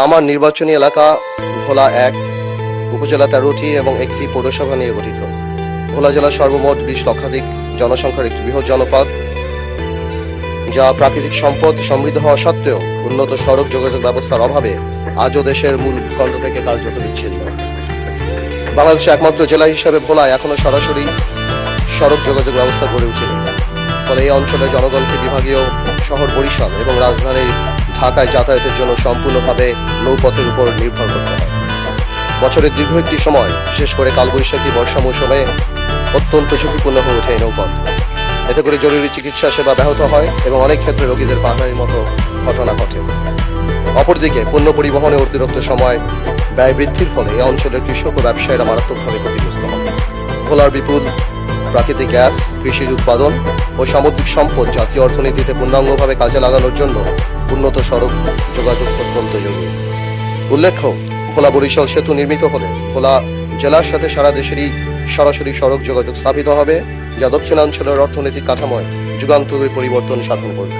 আমার নির্বাচনী এলাকা ভোলা ১ উপজেলা ১৩টি এবং একটি পৌরসভা নিয়ে গঠিত। ভোলা জেলার সর্বমোট ২০ লক্ষাধিক জনসংখ্যার একটি বৃহৎ জনপদ, যা প্রাকৃতিক সম্পদ সমৃদ্ধ হওয়া সত্ত্বেও উন্নত সড়ক যোগাযোগ ব্যবস্থার অভাবে আজও দেশের মূল ভূখণ্ড থেকে কার্যত বিচ্ছিন্ন। বাংলাদেশের একমাত্র জেলা হিসেবে ভোলায় এখনো সরাসরি সড়ক যোগাযোগ ব্যবস্থা গড়ে ওঠেনি। ফলে এই অঞ্চলে জনগণকে বিভাগীয় শহর বরিশাল এবং রাজধানী ঢাকায় যাতায়াতের জন্য সম্পূর্ণভাবে নৌপথের উপর নির্ভর করতে হয়। বছরের দীর্ঘ একটি সময়, বিশেষ করে কালবৈশাখী বর্ষা মৌসুমে অত্যন্ত ঝুঁকিপূর্ণ হয়ে ওঠে এই নৌপথ। এতে করে জরুরি চিকিৎসা সেবা ব্যাহত হয় এবং অনেক ক্ষেত্রে রোগীদের পাহাড়ের মতো ঘটনা ঘটে। অপরদিকে পণ্য পরিবহনে অতিরিক্ত সময় ব্যয় বৃদ্ধির ফলে এই অঞ্চলের কৃষক ও ব্যবসায়ীরা মারাত্মকভাবে ক্ষতিগ্রস্ত হন। ভোলার বিপুল প্রাকৃতিক গ্যাস, কৃষির উৎপাদন ও সামুদ্রিক সম্পদ জাতীয় অর্থনীতিতে পূর্ণাঙ্গভাবে কাজে লাগানোর জন্য উন্নত সড়ক যোগাযোগ অত্যন্ত জরুরি। উল্লেখ্য, ভোলা বরিশাল সেতু নির্মিত হলে ভোলা জেলার সাথে সারা দেশেরই সরাসরি সড়ক যোগাযোগ স্থাপিত হবে, যা দক্ষিণাঞ্চলের অর্থনৈতিক কাঠামোয় যুগান্তরের পরিবর্তন সাধন করবে।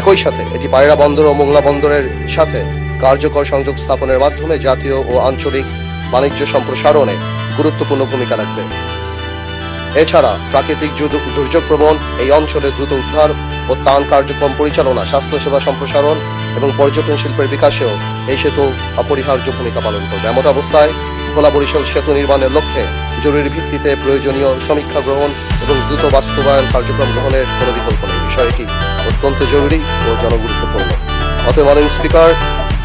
একই সাথে এটি পায়রা বন্দর ও মোংলা বন্দরের সাথে কার্যকর সংযোগ স্থাপনের মাধ্যমে জাতীয় ও আঞ্চলিক বাণিজ্য সম্প্রসারণে গুরুত্বপূর্ণ ভূমিকা রাখবে। এছাড়া প্রাকৃতিক দুর্যোগ প্রবণ এই অঞ্চলে দ্রুত উদ্ধার ও ত্রাণ কার্যক্রম পরিচালনা, স্বাস্থ্যসেবা সম্প্রসারণ এবং পর্যটন শিল্পের বিকাশেও এই সেতু অপরিহার্য ভূমিকা পালন করবে। এমত অবস্থায় ভোলা বরিশাল সেতু নির্মাণের লক্ষ্যে জরুরি ভিত্তিতে প্রয়োজনীয় সমীক্ষা গ্রহণ এবং দ্রুত বাস্তবায়ন কার্যক্রম গ্রহণের কোনো বিকল্প নেই। বিষয়টি অত্যন্ত জরুরি ও জনগুরুত্বপূর্ণ। অতএব মাননীয় স্পিকার,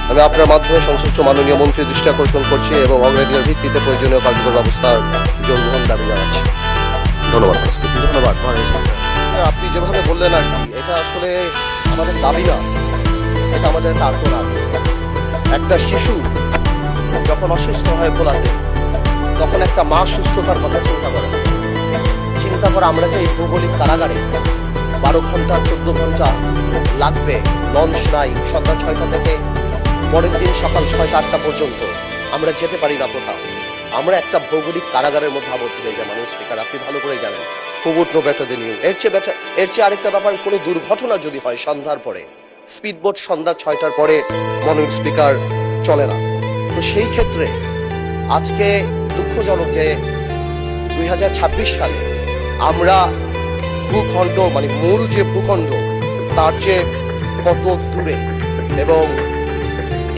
আমি আপনার মাধ্যমে সংশ্লিষ্ট মাননীয় মন্ত্রীর দৃষ্টি আকর্ষণ করছি এবং অগ্রাধিকার ভিত্তিতে প্রয়োজনীয় কার্যকর ব্যবস্থার জোর গ্রহণ দাবি জানাচ্ছি। ধন্যবাদ। ধন্যবাদ। আপনি যেভাবে বললেন আর কি, এটা আসলে আমাদের দাবি না, এটা আমাদের একটা আর্তনাদ। একটা শিশু যখন অসুস্থ হয় ভোলাতে, তখন একটা মা সুস্থতার কথা চিন্তা করে আমরা যে এই ভৌগোলিক কারাগারে 12 ঘন্টা 14 ঘন্টা লাগবে, লঞ্চ নাই, সন্ধ্যা 6টা থেকে পরের দিন সকাল 6টা-8টা পর্যন্ত আমরা যেতে পারি না কোথাও। আমরা একটা ভৌগোলিক কারাগারের মধ্যে আবদ্ধ হয়ে যায়। মাননীয় স্পিকার, আপনি ভালো করে জানেন, covid no better than you. এর চেয়ে আরেকটা ব্যাপার, কোনো দুর্ঘটনা যদি হয় সন্ধ্যার পরে, স্পিডবোট সন্ধ্যা 6টার পরে মাননীয় স্পিকার চলে না। তো সেই ক্ষেত্রে আজকে দুঃখজনক যে 2026 সালে আমরা ভূখণ্ড, মানে মূল যে ভূখণ্ড তার চেয়ে কত দূরে, এবং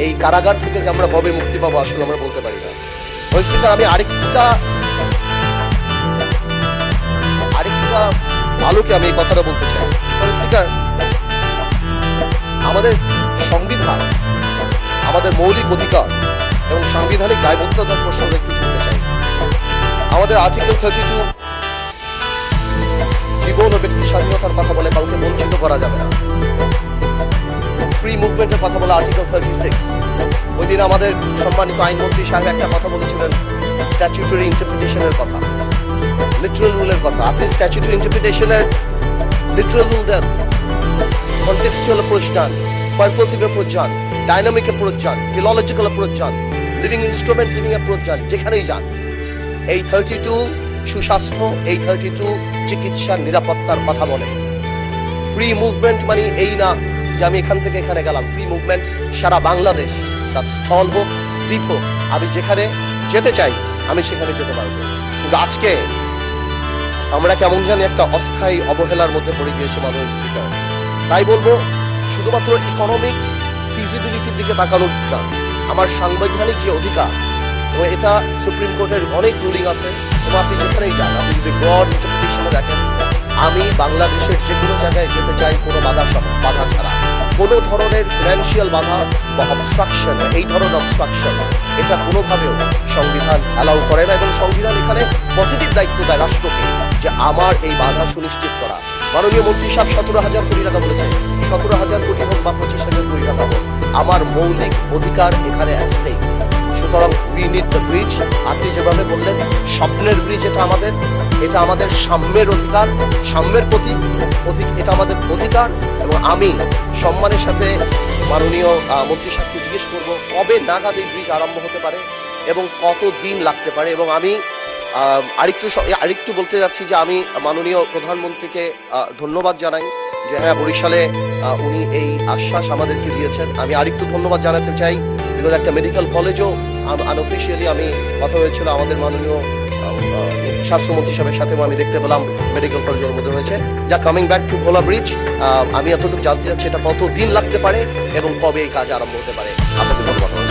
এই কারাগার থেকে যে আমরা কবে মুক্তি পাবো আসলে আমরা বলতে পারি না। স্পিকার, আমি আরেকটা আলোকে আমি এই কথাটা বলতে চাই। স্পিকার, আমাদের সংবিধান, আমাদের মৌলিক অধিকার এবং সাংবিধানিক দায়বদ্ধতার প্রসঙ্গ একটু তুলতে চাই। আমাদের আর্টিকেল 32 জীবন ও ব্যক্তি স্বাধীনতার কথা বলে, কাউকে বঞ্চিত করা যাবে না। ফ্রি মুভমেন্টের কথা বলে আর্টিকেল 36। ওই দিন আমাদের সম্মানিত আইনমন্ত্রী সাহেব একটা কথা বলেছিলেন, স্ট্যাচুটরি ইন্টারপ্রিটেশনের কথা, লিটারাল রুলের কথা। আপনি স্ট্যাচুটরি ইন্টারপ্রিটেশনের লিটারাল রুল দেন, কনটেক্সচুয়াল অ্যাপ্রোচ যান, পারপোসিভ অ্যাপ্রোচ যান, ডাইনামিক অ্যাপ্রোচ যান, ফিলোলজিক্যাল অ্যাপ্রোচ যান, লিভিং ইনস্ট্রুমেন্ট লিভিং অ্যাপ্রোচ যান, যেখানেই যান। এই 32 সুস্বাস্থ্য, এই 32 চিকিৎসার নিরাপত্তার কথা বলে। ফ্রি মুভমেন্ট মানে এই না যে আমি এখান থেকে এখানে গেলাম। ফ্রি মুভমেন্ট সারা বাংলাদেশ, তার স্থল হোক, দ্বীপ হোক, আমি যেখানে যেতে চাই আমি সেখানে যেতে পারবো। কিন্তু আজকে আমরা কেমন জানি একটা অস্থায়ী অবহেলার মধ্যে পড়ে গিয়েছে মাননীয় স্পিকার। তাই বলবো, শুধুমাত্র ইকোনমিক ফিজিবিলিটির দিকে তাকানোর না, আমার সাংবিধানিক যে অধিকার, এবং এটা সুপ্রিম কোর্টের অনেক রুলিং আছে, এবং আপনি যেখানেই যান, আপনি যদি ব্রড ইন্টারপ্রিটেশনে দেখেন, আমি বাংলাদেশের যে কোনো জায়গায় যেতে চাই কোনো বাধা ছাড়া। কোনো ধরনের ফিনান্সিয়াল বাধা বা অবস্ট্রাকশন, এই ধরনের অবস্ট্রাকশন, এটা কোনোভাবেও সংবিধান অ্যালাউ করে না। এবং সংবিধান এখানে পজিটিভ দায়িত্ব দেয় রাষ্ট্রকে যে আমার এই বাধা সুনিশ্চিত করা। মাননীয় মন্ত্রী সাহেব 17,000 কোটি টাকা বলেছে, 17,000 কোটি হোক বা 25,000 কোটি টাকা হোক, আমার মৌলিক অধিকার এখানে স্টেক। সুতরাং উই নিড দ্য ব্রিজ। আপনি যেভাবে বললেন, স্বপ্নের ব্রিজ এটা আমাদের সাম্যের অধিকার, সাম্যের প্রতীক, এটা আমাদের অধিকার। এবং আমি সম্মানের সাথে মাননীয় মন্ত্রী সাহেবকে জিজ্ঞেস করবো কবে নাগাদ এই ব্রিজ আরম্ভ হতে পারে এবং কত দিন লাগতে পারে। এবং আমি আরেকটু বলতে যাচ্ছি যে আমি মাননীয় প্রধানমন্ত্রীকে ধন্যবাদ জানাই যে হ্যাঁ বরিশালে উনি এই আশ্বাস আমাদেরকে দিয়েছেন। আমি আরেকটু ধন্যবাদ জানাতে চাই, বিকজ একটা মেডিকেল কলেজও আনঅফিসিয়ালি আমি কথা হয়েছিল আমাদের মাননীয় স্বাস্থ্যমন্ত্রী সাহেবের সাথেও আমি দেখতে পেলাম মেডিকেল কলেজের মধ্যে রয়েছে। যা coming back to Bhola bridge, আমি এতটুকু জানতে চাচ্ছি এটা কত দিন লাগতে পারে এবং কবে এই কাজ আরম্ভ হতে পারে। আপনাকে ধন্যবাদ।